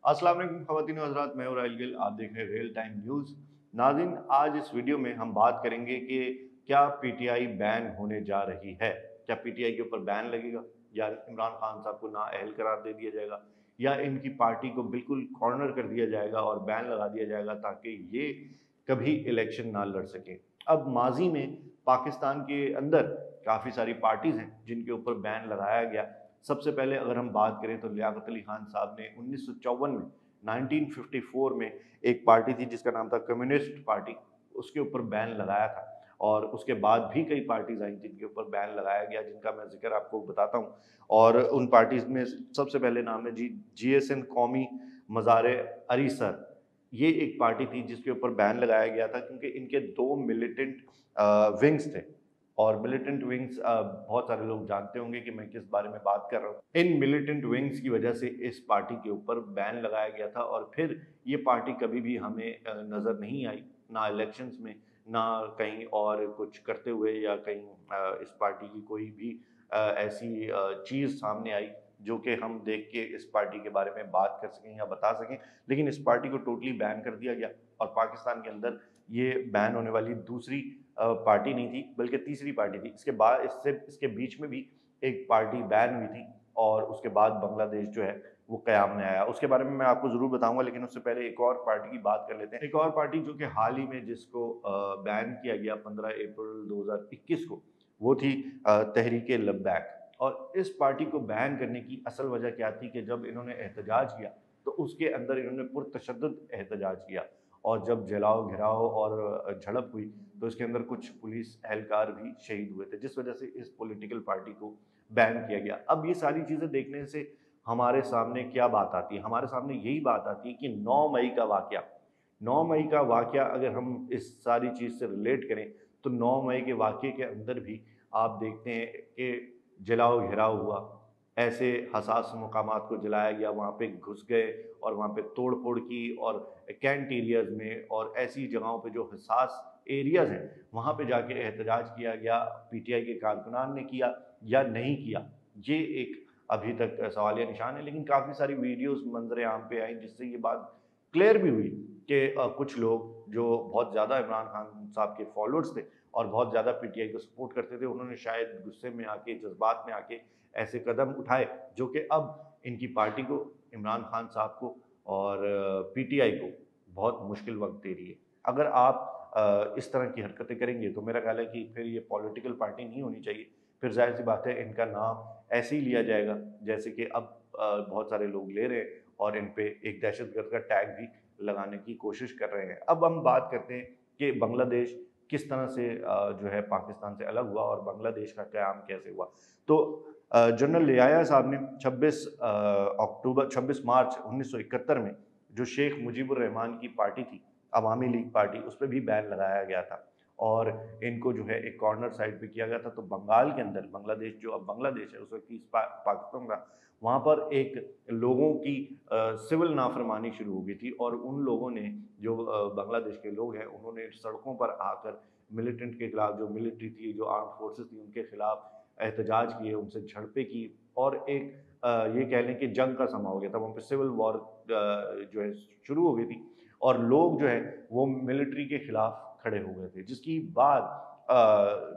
अस्सलाम वालेकुम ख़वातीन व हज़रात, मैं हूं राहिल गिल। आप देख रहे हैं रियल टाइम न्यूज़। नाज़रीन, आज इस वीडियो में हम बात करेंगे कि क्या पीटीआई बैन होने जा रही है। क्या पीटीआई के ऊपर बैन लगेगा, या इमरान खान साहब को नाअहल करार दे दिया जाएगा, या इनकी पार्टी को बिल्कुल कॉर्नर कर दिया जाएगा और बैन लगा दिया जाएगा ताकि ये कभी इलेक्शन ना लड़ सकें। अब माजी में पाकिस्तान के अंदर काफ़ी सारी पार्टीज़ हैं जिनके ऊपर बैन लगाया गया। सबसे पहले अगर हम बात करें तो लियाकत अली खान साहब ने 1954 में 1954 में एक पार्टी थी जिसका नाम था कम्युनिस्ट पार्टी, उसके ऊपर बैन लगाया था। और उसके बाद भी कई पार्टीज आई जिनके ऊपर बैन लगाया गया, जिनका मैं जिक्र आपको बताता हूँ। और उन पार्टीज में सबसे पहले नाम है जीएसएन कौमी मज़ार अरीसर। ये एक पार्टी थी जिसके ऊपर बैन लगाया गया था क्योंकि इनके दो मिलिटेंट विंग्स थे। और मिलिटेंट विंग्स बहुत सारे लोग जानते होंगे कि मैं किस बारे में बात कर रहा हूँ। इन मिलिटेंट विंग्स की वजह से इस पार्टी के ऊपर बैन लगाया गया था और फिर ये पार्टी कभी भी हमें नज़र नहीं आई, ना इलेक्शंस में, ना कहीं और कुछ करते हुए, या कहीं इस पार्टी की कोई भी ऐसी चीज़ सामने आई जो कि हम देख के इस पार्टी के बारे में बात कर सकें या बता सकें। लेकिन इस पार्टी को टोटली बैन कर दिया गया और पाकिस्तान के अंदर ये बैन होने वाली दूसरी पार्टी नहीं थी, बल्कि तीसरी पार्टी थी। इसके बाद इसके बीच में भी एक पार्टी बैन हुई थी और उसके बाद बांग्लादेश जो है वो क़याम में आया। उसके बारे में मैं आपको ज़रूर बताऊंगा, लेकिन उससे पहले एक और पार्टी की बात कर लेते हैं। एक और पार्टी जो कि हाल ही में जिसको बैन किया गया 15 अप्रैल 2021 को, वो थी तहरीक लब्बैक। और इस पार्टी को बैन करने की असल वजह क्या थी कि जब इन्होंने एहतजाज किया तो उसके अंदर इन्होंने पुरतशद्दुद एहतजाज किया, और जब जलाओ घिराओ और झड़प हुई तो इसके अंदर कुछ पुलिस एहलकार भी शहीद हुए थे, जिस वजह से इस पॉलिटिकल पार्टी को बैन किया गया। अब ये सारी चीज़ें देखने से हमारे सामने क्या बात आती है? हमारे सामने यही बात आती है कि 9 मई का वाक़या, 9 मई का वाक़या अगर हम इस सारी चीज़ से रिलेट करें तो 9 मई के वाक़ये के अंदर भी आप देखते हैं कि जलाओ घिराव हुआ, ऐसे हसास मकामात को जलाया गया, वहाँ पे घुस गए और वहाँ पे तोड़ फोड़ की, और कैंट एरियाज़ में और ऐसी जगहों पे जो हसास एरियाज़ हैं वहाँ पे जाके एहतजाज किया गया। पीटीआई के कारकुनान ने किया या नहीं किया, ये एक अभी तक सवालिया निशान है। लेकिन काफ़ी सारी वीडियोस मंजर आम पे आई जिससे ये बात क्लियर भी हुई कि कुछ लोग जो बहुत ज़्यादा इमरान खान साहब के फॉलोअर्स थे और बहुत ज़्यादा पीटीआई को सपोर्ट करते थे, उन्होंने शायद गुस्से में आके, जज्बात में आके ऐसे कदम उठाए जो कि अब इनकी पार्टी को, इमरान खान साहब को और पीटीआई को बहुत मुश्किल वक्त दे रही है। अगर आप इस तरह की हरकतें करेंगे तो मेरा ख्याल है कि फिर ये पॉलिटिकल पार्टी नहीं होनी चाहिए। फिर ज़ाहिर सी बात है इनका नाम ऐसे ही लिया जाएगा जैसे कि अब बहुत सारे लोग ले रहे हैं, और इन पे एक दहशतगर्द का टैग भी लगाने की कोशिश कर रहे हैं। अब हम बात करते हैं कि बांग्लादेश किस तरह से जो है पाकिस्तान से अलग हुआ और बांग्लादेश का क़याम कैसे हुआ। तो जनरल लियाया साहब ने 26 मार्च 1971 में जो शेख मुजीबुर रहमान की पार्टी थी, अवामी लीग पार्टी, उस पे भी बैन लगाया गया था और इनको जो है एक कॉर्नर साइड पे किया गया था। तो बंगाल के अंदर, बांग्लादेश जो अब बांग्लादेश है, उस वक्त ईस्ट पाकिस्तान था, वहाँ पर एक लोगों की सिविल नाफरमानी शुरू हो गई थी, और उन लोगों ने, जो बांग्लादेश के लोग हैं, उन्होंने सड़कों पर आकर मिलिटेंट के खिलाफ, जो मिलिट्री थी, जो आर्म फोर्सेस थी, उनके खिलाफ एहतजाज किए, उनसे झड़पें की, और एक ये कह लें कि जंग का समा हो गया था। वहाँ पे सिविल वॉर जो है शुरू हो गई थी, और लोग जो है वो मिलिट्री के खिलाफ खड़े हो गए थे, जिसकी बाद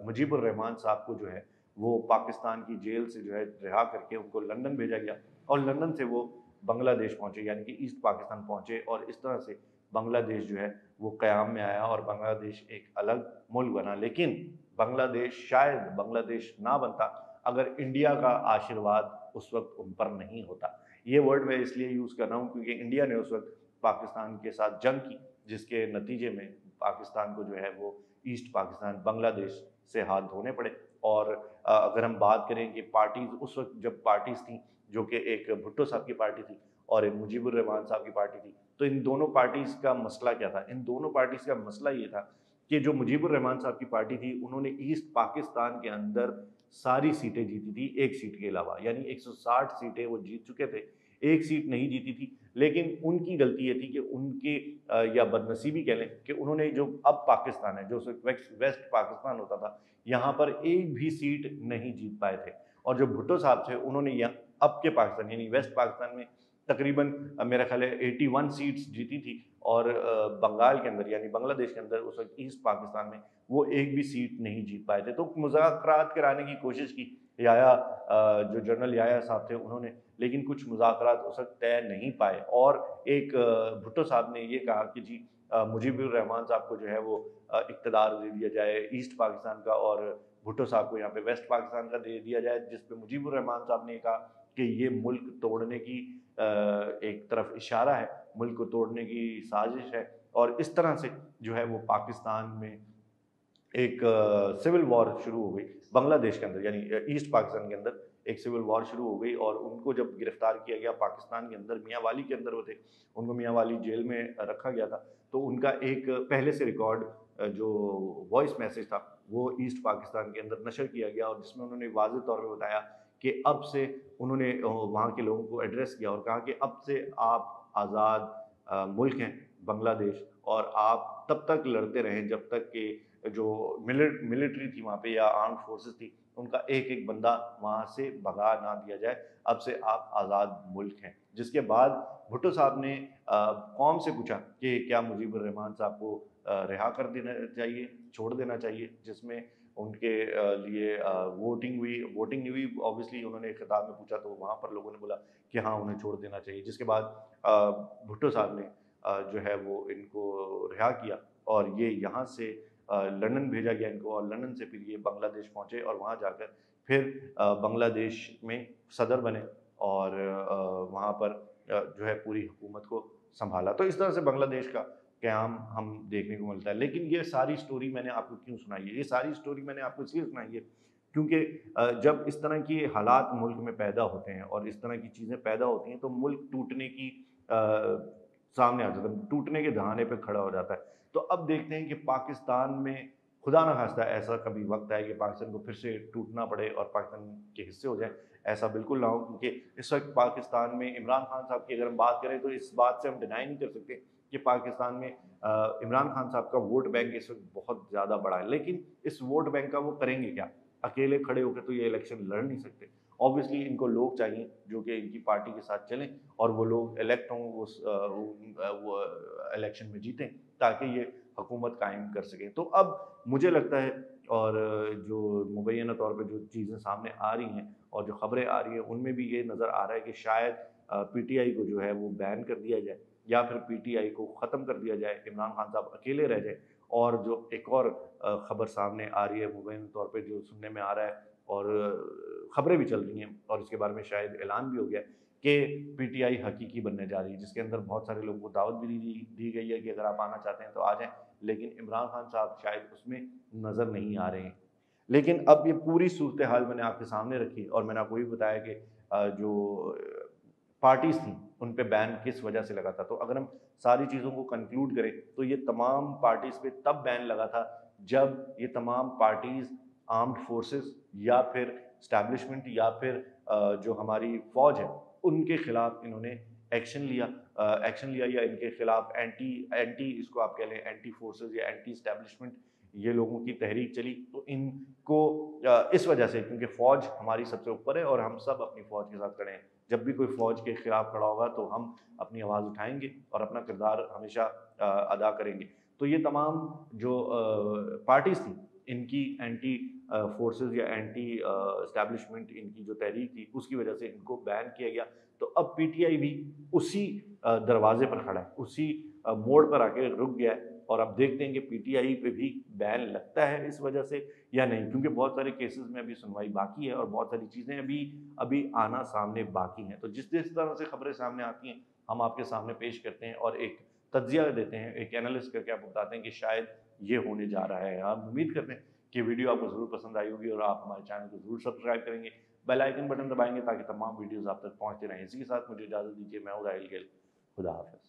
मुजीबुर रहमान साहब को जो है वो पाकिस्तान की जेल से जो है रिहा करके उनको लंदन भेजा गया, और लंदन से वो बांग्लादेश पहुंचे, यानी कि ईस्ट पाकिस्तान पहुंचे, और इस तरह से बांग्लादेश जो है वो क़याम में आया और बांग्लादेश एक अलग मुल्क बना। लेकिन बांग्लादेश, शायद बांग्लादेश ना बनता अगर इंडिया का आशीर्वाद उस वक्त उन पर नहीं होता। ये वर्ड मैं इसलिए यूज़ कर रहा हूँ क्योंकि इंडिया ने उस वक्त पाकिस्तान के साथ जंग की, जिसके नतीजे में पाकिस्तान को जो है वो ईस्ट पाकिस्तान, बांग्लादेश से हाथ धोने पड़े। और अगर हम बात करें कि पार्टीज़, उस वक्त जब पार्टीज़ थी, जो कि एक भुट्टो साहब की पार्टी थी और एक मुजीबुर रहमान साहब की पार्टी थी, तो इन दोनों पार्टीज़ का मसला क्या था? इन दोनों पार्टीज़ का मसला ये था कि जो मुजीबुर रहमान साहब की पार्टी थी, उन्होंने ईस्ट पाकिस्तान के अंदर सारी सीटें जीती थी, एक सीट के अलावा, यानी 160 सीटें वो जीत चुके थे, एक सीट नहीं जीती थी। लेकिन उनकी गलती ये थी कि उनके या बदनसीबी कह लें कि उन्होंने, जो अब पाकिस्तान है, जो उस वक्त वेस्ट पाकिस्तान होता था, यहाँ पर एक भी सीट नहीं जीत पाए थे। और जो भुट्टो साहब थे, उन्होंने यहाँ अब के पाकिस्तान यानी वेस्ट पाकिस्तान में तकरीबन मेरा ख्याल है 81 सीट्स जीती थी, और बंगाल के अंदर यानी बांग्लादेश के अंदर उस वक्त ईस्ट पाकिस्तान में वो एक भी सीट नहीं जीत पाए थे। तो मुज़ाकरात कराने की कोशिश की याया, जो जनरल याया साहब थे उन्होंने, लेकिन कुछ मुज़ाकरात उस वक्त तय नहीं पाए। और एक भुट्टो साहब ने ये कहा कि जी मुजीबुर रहमान साहब को जो है वो इक़्तिदार दे दिया जाए ईस्ट पाकिस्तान का, और भुट्टो साहब को यहाँ पे वेस्ट पाकिस्तान का दे दिया जाए, जिस पे मुजीबुर रहमान साहब ने कहा कि ये मुल्क तोड़ने की एक तरफ इशारा है, मुल्क को तोड़ने की साजिश है। और इस तरह से जो है वो पाकिस्तान में एक सिविल वॉर शुरू हो गई बांग्लादेश के अंदर, यानी ईस्ट पाकिस्तान के अंदर एक सिविल वॉर शुरू हो गई। और उनको जब गिरफ्तार किया गया पाकिस्तान के अंदर, मियांवाली के अंदर वो थे, उनको मियांवाली जेल में रखा गया था। तो उनका एक पहले से रिकॉर्ड जो वॉइस मैसेज था वो ईस्ट पाकिस्तान के अंदर नशर किया गया, और जिसमें उन्होंने वाज़ेह तौर पे बताया कि अब से उन्होंने वहाँ के लोगों को एड्रेस किया और कहा कि अब से आप आज़ाद मुल्क हैं बांग्लादेश, और आप तब तक लड़ते रहें जब तक कि जो मिलिट्री थी वहाँ पे या आर्म्ड फोर्सेस थी उनका एक एक बंदा वहाँ से भगा ना दिया जाए, अब से आप आज़ाद मुल्क हैं। जिसके बाद भुट्टो साहब ने कौम से पूछा कि क्या मुजीबुर रहमान साहब को रिहा कर देना चाहिए, छोड़ देना चाहिए, जिसमें उनके लिए वोटिंग नहीं हुई ऑब्वियसली। उन्होंने खिताब में पूछा तो वहाँ पर लोगों ने बोला कि हाँ उन्हें छोड़ देना चाहिए। जिसके बाद भुट्टो साहब ने जो है वो इनको रिहा किया, और ये यहाँ से लंदन भेजा गया इनको, और लंदन से फिर ये बांग्लादेश पहुँचे, और वहाँ जाकर फिर बांग्लादेश में सदर बने, और वहाँ पर जो है पूरी हुकूमत को संभाला। तो इस तरह से बांग्लादेश का क़याम हम देखने को मिलता है। लेकिन ये सारी स्टोरी मैंने आपको क्यों सुनाई है? ये सारी स्टोरी मैंने आपको इसलिए सुनाई है क्योंकि जब इस तरह की हालात मुल्क में पैदा होते हैं और इस तरह की चीज़ें पैदा होती हैं तो मुल्क टूटने की सामने आ जाता है, टूटने के दहाने पे खड़ा हो जाता है। तो अब देखते हैं कि पाकिस्तान में खुदा न खास्ता ऐसा कभी वक्त आए कि पाकिस्तान को फिर से टूटना पड़े और पाकिस्तान के हिस्से हो जाए, ऐसा बिल्कुल ना हो। क्योंकि इस वक्त पाकिस्तान में इमरान खान साहब की अगर हम बात करें तो इस बात से हम डिनाई नहीं कर सकते कि पाकिस्तान में इमरान खान साहब का वोट बैंक इस वक्त बहुत ज़्यादा बड़ा है। लेकिन इस वोट बैंक का वो करेंगे क्या? अकेले खड़े होकर तो ये इलेक्शन लड़ नहीं सकते। ऑब्वियसली इनको लोग चाहिए जो कि इनकी पार्टी के साथ चलें और वो लोग इलेक्ट हों, वो इलेक्शन में जीतें ताकि ये हुकूमत कायम कर सकें। तो अब मुझे लगता है, और जो मुबैना तौर पे जो चीज़ें सामने आ रही हैं और जो ख़बरें आ रही हैं उनमें भी ये नज़र आ रहा है कि शायद पीटीआई को जो है वो बैन कर दिया जाए या फिर पीटीआई को ख़त्म कर दिया जाए, इमरान खान साहब अकेले रह जाए। और जो एक और ख़बर सामने आ रही है मुबैना तौर पे जो सुनने में आ रहा है और ख़बरें भी चल रही हैं और इसके बारे में शायद ऐलान भी हो गया कि पीटीआई हकीकी बनने जा रही है, जिसके अंदर बहुत सारे लोगों को दावत भी दी गई है कि अगर आप आना चाहते हैं तो आ जाएं। लेकिन इमरान खान साहब शायद उसमें नज़र नहीं आ रहे हैं। लेकिन अब ये पूरी सूरत हाल मैंने आपके सामने रखी और मैंने आपको ये बताया कि जो पार्टीज़ थी उन पे बैन किस वजह से लगा था। तो अगर हम सारी चीज़ों को कंक्लूड करें तो ये तमाम पार्टीज़ पे तब बैन लगा था जब ये तमाम पार्टीज़ आर्म्ड फोर्सेस या फिर स्टैब्लिशमेंट या फिर जो हमारी फ़ौज है उनके ख़िलाफ़ इन्होंने एक्शन लिया या इनके ख़िलाफ़ एंटी इसको आप कह लें एंटी फोर्सेस या एंटी स्टैब्लिशमेंट ये लोगों की तहरीक चली। तो इनको इस वजह से, क्योंकि फ़ौज हमारी सबसे ऊपर है और हम सब अपनी फ़ौज के साथ खड़े हैं, जब भी कोई फ़ौज के ख़िलाफ़ खड़ा होगा तो हम अपनी आवाज़ उठाएंगे और अपना किरदार हमेशा अदा करेंगे। तो ये तमाम जो पार्टीज़ थी इनकी एंटी फोर्सेस या एंटी एस्टैब्लिशमेंट इनकी जो तहरीक थी उसकी वजह से इनको बैन किया गया। तो अब पीटीआई भी उसी दरवाजे पर खड़ा है, उसी मोड़ पर आके रुक गया है और अब देखते हैं कि पीटीआई पे भी बैन लगता है इस वजह से या नहीं, क्योंकि बहुत सारे केसेस में अभी सुनवाई बाकी है और बहुत सारी चीज़ें अभी आना सामने बाकी हैं। तो जिस तरह से खबरें सामने आती हैं हम आपके सामने पेश करते हैं और एक तज्जिया देते हैं, एक एनालिस्ट करके आप बताते हैं कि शायद ये होने जा रहा है। हम उम्मीद करते हैं कि वीडियो आपको ज़रूर पसंद आई होगी और आप हमारे चैनल को ज़रूर सब्सक्राइब करेंगे, बेल आइकन बटन दबाएंगे ताकि तमाम वीडियोस आप तक पहुंचते रहें। इसी के साथ मुझे इजाज़त दीजिए, मैं हूं राहिल गिल। खुदा हाफ़िज़।